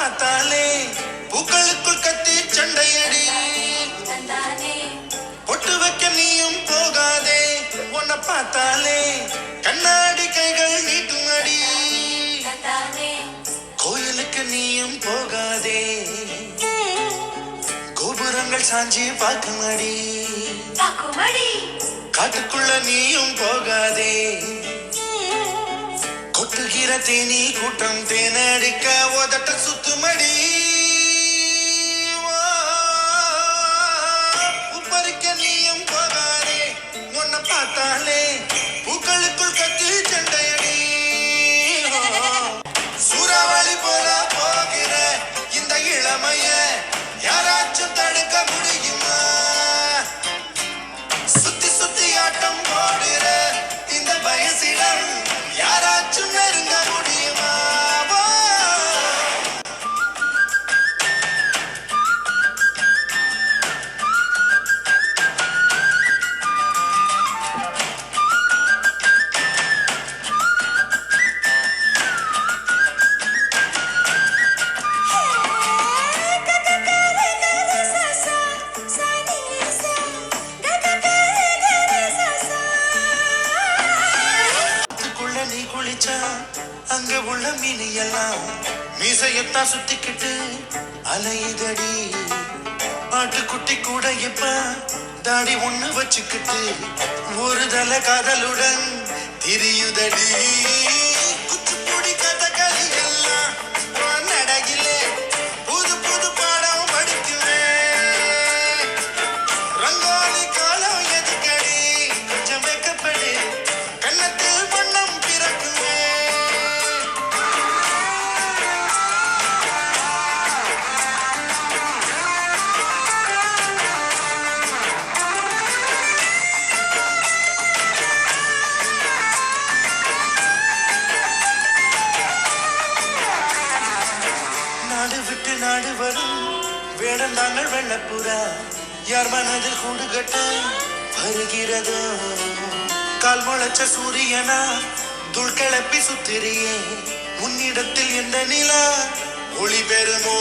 பார்த்தாலே பூக்களுக்குள் கத்தி சண்டையடி பொட்டு வைக்க நீயும் போகாதே உன்னை பார்த்தாலே கண்ணாடி கைகள் நீட்டும் அடி கோயிலுக்கு நீயும் போகாதே கோபுரங்கள் சாஞ்சி பார்க்குமடி காட்டுக்குள்ள நீயும் போகாதே கொட்டுகிற தேனி கூட்டம் தேனடிக்க உதட்ட சுத்துமடி உப்பரிக்க நீயும் போகாதே உன்னை பார்த்தாலே பூக்களுக்குள் கத்தி சண்டையடி சூறாவளி போல போகிற இந்த இளமைய யாராச்சும் தடுக்க முடியுமா சுத்தி சுத்தி ஆட்டம் போடுற இந்த வயசிடம் யாராச்சும் நெருங்க முடியுமா நீ குளிச்சா அங்க உள்ள மீனி எல்லாம் மீசையத்தான் சுத்திக்கிட்டு அலையுதடி ஆட்டுக்குட்டி கூட இப்ப தாடி ஒண்ணு வச்சுக்கிட்டு ஒரு தலை காதலுடன் திரியுதடி குச்சிப்புடி கதகளி எல்லாம் நடையிலே புது புது பாடம் படிக்குவேன் ரங்கோலி காலம் எதுக்கடி கொஞ்சம் வைக்கப்படு கண்ணத்தில் விட்டு நாடு வரும் வேடம் நாங்கள் வெள்ளப்புறா யார் மனதில் கூடு கட்ட வருகிறதோ கால் முளைச்ச சூரியனா துள் கிளப்பி சுத்திரியே உன்னிடத்தில் எந்த நிலா ஒளி பெறுமோ